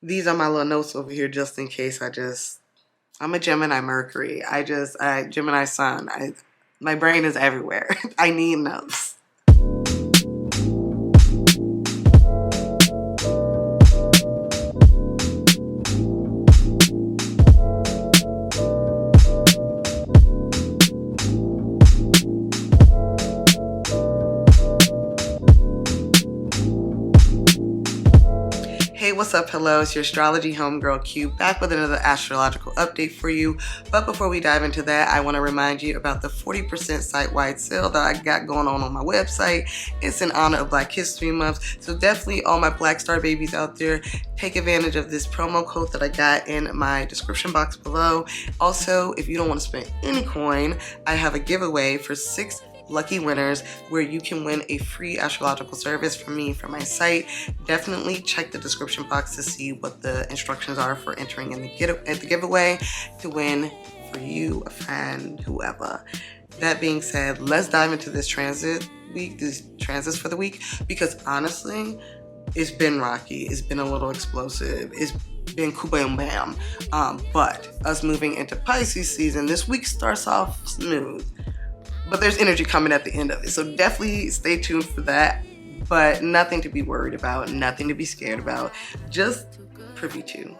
These are my little notes over here just in case I'm a Gemini Mercury. Gemini Sun. My brain is everywhere. I need notes. Hey, what's up? Hello, it's your astrology homegirl Q back with another astrological update for you. But before we dive into that, I want to remind you about the 40% site-wide sale that I got going on my website. It's in honor of Black History Month, so definitely all my Black Star babies out there, take advantage of this promo code that I got in my description box below. Also, if you don't want to spend any coin, I have a giveaway for 6 lucky winners where you can win a free astrological service from me from my site. Definitely check the description box to see what the instructions are for entering in the giveaway to win for you, a friend, whoever. That being said, let's dive into this transits for the week, because honestly, it's been rocky. It's been a little explosive. It's been boom bam. But us moving into Pisces season, this week starts off smooth. But there's energy coming at the end of it. So definitely stay tuned for that. But nothing to be worried about, nothing to be scared about. Just privy to.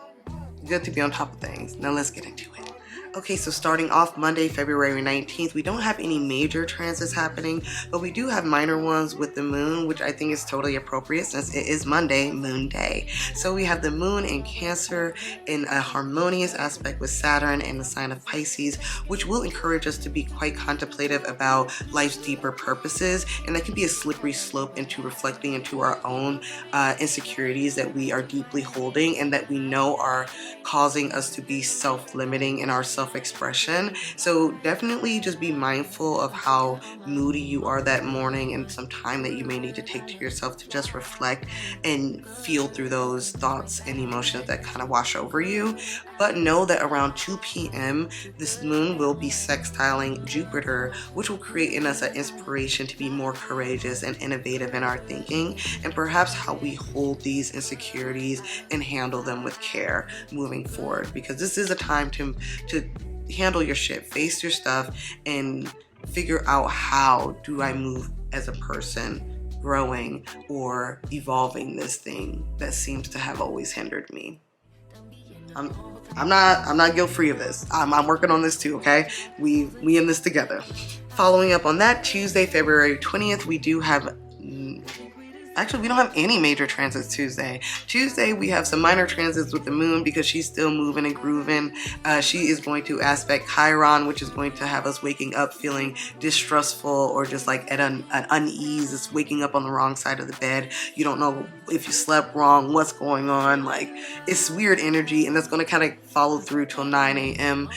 Good to be on top of things. Now let's get into it. Okay, so starting off Monday, February 19th, we don't have any major transits happening, but we do have minor ones with the moon, which I think is totally appropriate since it is Monday, Moon Day. So we have the moon in Cancer in a harmonious aspect with Saturn in the sign of Pisces, which will encourage us to be quite contemplative about life's deeper purposes, and that can be a slippery slope into reflecting into our own insecurities that we are deeply holding and that we know are causing us to be self-limiting in our self-expression. So definitely just be mindful of how moody you are that morning and some time that you may need to take to yourself to just reflect and feel through those thoughts and emotions that kind of wash over you. But know that around 2 p.m. this moon will be sextiling Jupiter, which will create in us an inspiration to be more courageous and innovative in our thinking, and perhaps how we hold these insecurities and handle them with care moving forward, because this is a time to handle your shit, face your stuff, and figure out how do I move as a person, growing or evolving this thing that seems to have always hindered me. I'm not guilt-free of this. I'm working on this too, okay? We in this together. Following up on that, Tuesday, February 20th, we do have actually, we don't have any major transits Tuesday. Tuesday, we have some minor transits with the moon because she's still moving and grooving. She is going to aspect Chiron, which is going to have us waking up feeling distrustful or just like at an unease. It's waking up on the wrong side of the bed. You don't know if you slept wrong, what's going on. Like, it's weird energy, and that's going to kind of follow through till 9 a.m.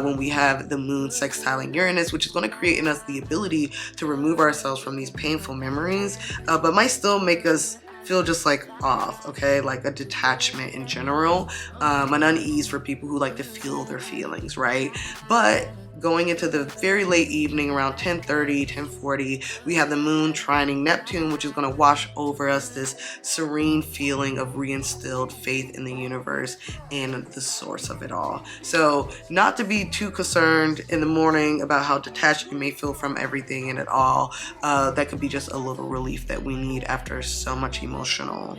When we have the moon sextiling Uranus, which is going to create in us the ability to remove ourselves from these painful memories, but might still make us feel just like off, okay? Like a detachment in general, an unease for people who like to feel their feelings, right? But going into the very late evening around 10:30, 10:40, we have the moon trining Neptune, which is going to wash over us this serene feeling of reinstilled faith in the universe and the source of it all. So not to be too concerned in the morning about how detached you may feel from everything and it all. That could be just a little relief that we need after so much emotional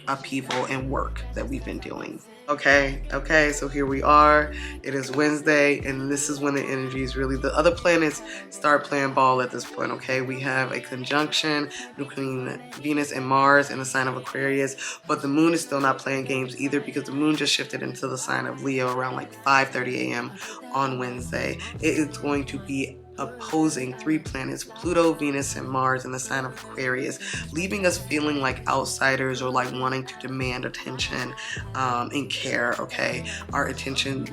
upheaval and work that we've been doing. Okay, so here we are. It is Wednesday, and this is when the energy is really, the other planets start playing ball at this point, okay? We have a conjunction between Venus and Mars in the sign of Aquarius, but the moon is still not playing games either, because the moon just shifted into the sign of Leo around like 5:30 a.m. on Wednesday. It is going to be opposing 3 planets, Pluto, Venus, and Mars in the sign of Aquarius, leaving us feeling like outsiders or like wanting to demand attention and care, okay? Our attention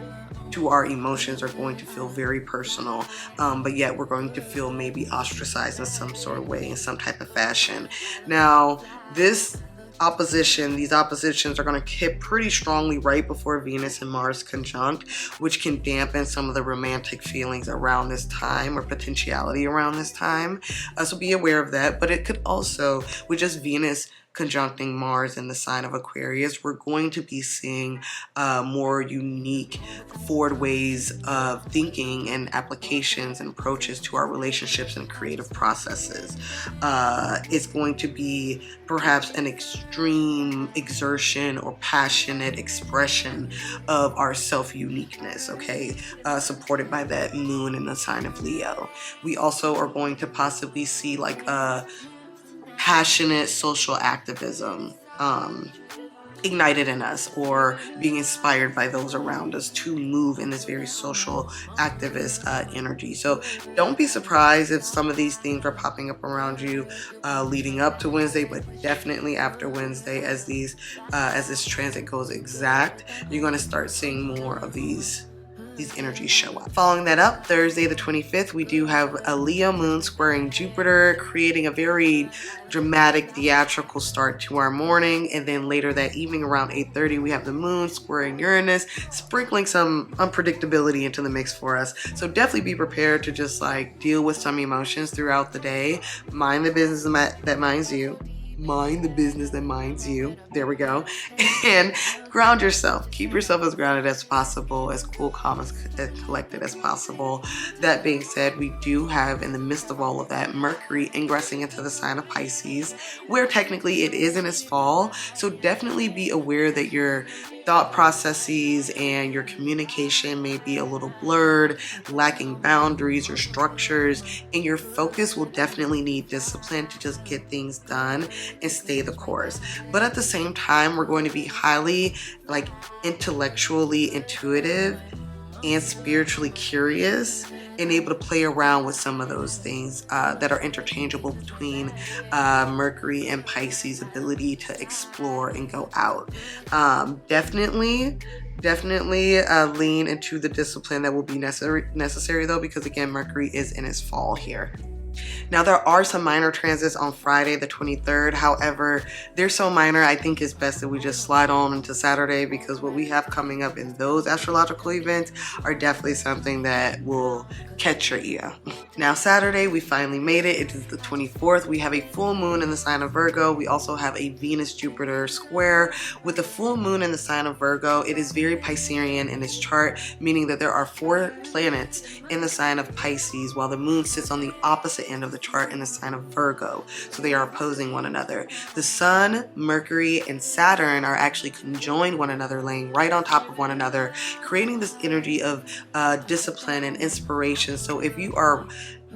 to our emotions are going to feel very personal, but yet we're going to feel maybe ostracized in some sort of way, in some type of fashion. Now, these oppositions are going to hit pretty strongly right before Venus and Mars conjunct, which can dampen some of the romantic feelings around this time or potentiality around this time. So be aware of that. But it could also, with just Venus conjuncting Mars in the sign of Aquarius, we're going to be seeing more unique forward ways of thinking and applications and approaches to our relationships and creative processes. It's going to be perhaps an extreme exertion or passionate expression of our self-uniqueness, okay, supported by that moon in the sign of Leo. We also are going to possibly see like a passionate social activism ignited in us, or being inspired by those around us to move in this very social activist energy. So don't be surprised if some of these things are popping up around you leading up to Wednesday, but definitely after Wednesday, as this transit goes exact, you're going to start seeing more of these energies show up. Following that up, Thursday the 25th, we do have a Leo moon squaring Jupiter, creating a very dramatic theatrical start to our morning. And then later that evening around 8:30, we have the moon squaring Uranus, sprinkling some unpredictability into the mix for us. So definitely be prepared to just like deal with some emotions throughout the day. Mind the business that minds you. Mind the business that minds you. There we go. And ground yourself. Keep yourself as grounded as possible, as cool, calm, as collected as possible. That being said, we do have, in the midst of all of that, Mercury ingressing into the sign of Pisces, where technically it is in its fall. So definitely be aware that your thought processes and your communication may be a little blurred, lacking boundaries or structures, and your focus will definitely need discipline to just get things done and stay the course. But at the same time, we're going to be highly like intellectually intuitive and spiritually curious, and able to play around with some of those things that are interchangeable between Mercury and Pisces' ability to explore and go out. Definitely lean into the discipline that will be necessary though, because again, Mercury is in its fall here. Now, there are some minor transits on Friday the 23rd. However, they're so minor, I think it's best that we just slide on into Saturday, because what we have coming up in those astrological events are definitely something that will catch your ear. Now, Saturday, we finally made it. It is the 24th. We have a full moon in the sign of Virgo. We also have a Venus-Jupiter square. With the full moon in the sign of Virgo, it is very Piscean in its chart, meaning that there are 4 planets in the sign of Pisces, while the moon sits on the opposite end of the chart in the sign of Virgo. So they are opposing one another. The Sun, Mercury, and Saturn are actually conjoined one another, laying right on top of one another, creating this energy of discipline and inspiration. So if you are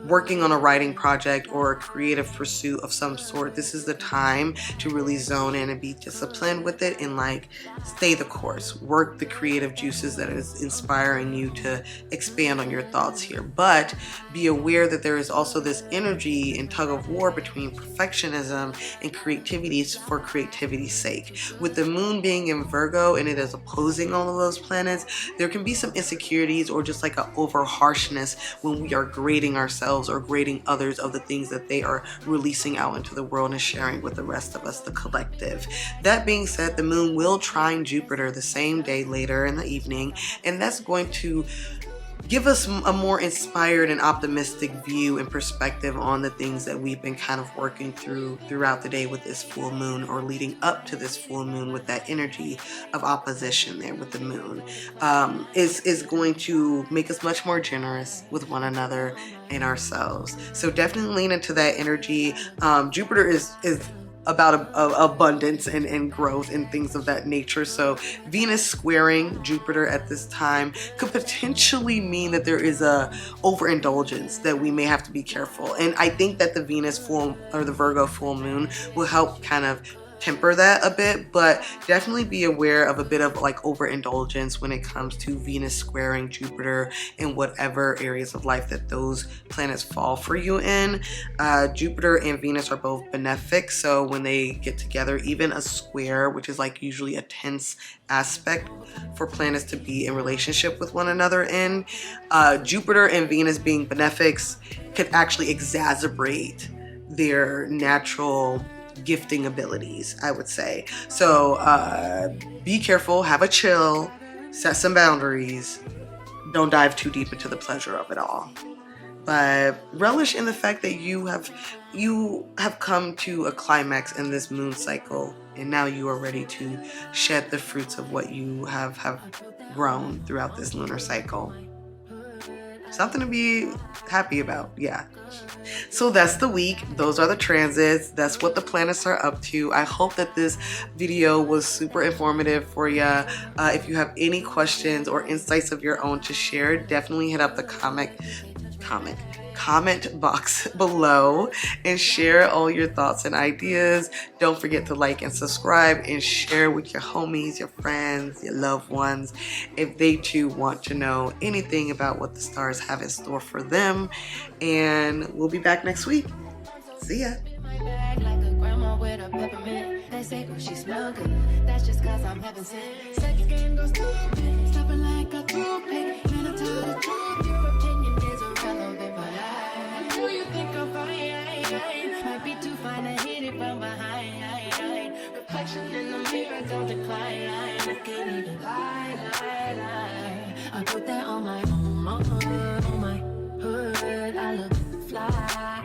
working on a writing project or a creative pursuit of some sort, this is the time to really zone in and be disciplined with it and like stay the course, work the creative juices that is inspiring you to expand on your thoughts here. But be aware that there is also this energy and tug of war between perfectionism and creativity for creativity's sake. With the moon being in Virgo and it is opposing all of those planets, there can be some insecurities or just like an over harshness when we are grading ourselves or grading others of the things that they are releasing out into the world and sharing with the rest of us, the collective. That being said, the moon will trine Jupiter the same day later in the evening, and that's going to give us a more inspired and optimistic view and perspective on the things that we've been kind of working throughout the day with this full moon, or leading up to this full moon, with that energy of opposition there with the moon. Is going to make us much more generous with one another and ourselves. So definitely lean into that energy. Jupiter is about abundance and growth and things of that nature. So Venus squaring Jupiter at this time could potentially mean that there is a overindulgence that we may have to be careful. And I think that the Venus full, or the Virgo full moon, will help kind of temper that a bit, but definitely be aware of a bit of like overindulgence when it comes to Venus squaring Jupiter in whatever areas of life that those planets fall for you in. Jupiter and Venus are both benefic, so when they get together, even a square, which is like usually a tense aspect for planets to be in relationship with one another in, Jupiter and Venus being benefics could actually exacerbate their natural gifting abilities, I would say. So be careful, have a chill, set some boundaries, don't dive too deep into the pleasure of it all. but relish in the fact that you have come to a climax in this moon cycle, and now you are ready to shed the fruits of what you have grown throughout this lunar cycle. Something to be happy about, yeah. So that's the week. Those are the transits. That's what the planets are up to. I hope that this video was super informative for you. If you have any questions or insights of your own to share, definitely hit up the comment box below and share all your thoughts and ideas. Don't forget to like and subscribe and share with your homies, your friends, your loved ones if they too want to know anything about what the stars have in store for them. And we'll be back next week. See ya. They say, oh, she smell good. That's just cause I'm having sex. Sex game goes stupid. Stopping like a toothpick. Man, I tell the truth. Your opinion is irrelevant, but I know you think I'm fine. Might be too fine to hit it from behind. Reflection in the mirror, don't decline. I can't even lie. I put that on my hood. I look fly,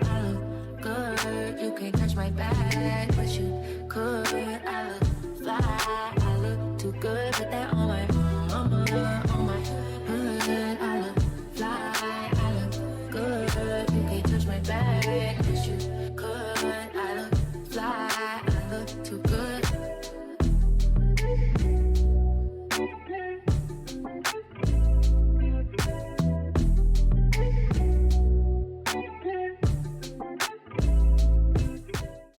I look good. You can't touch my bag, but you could. I look fly, I look too good. Put that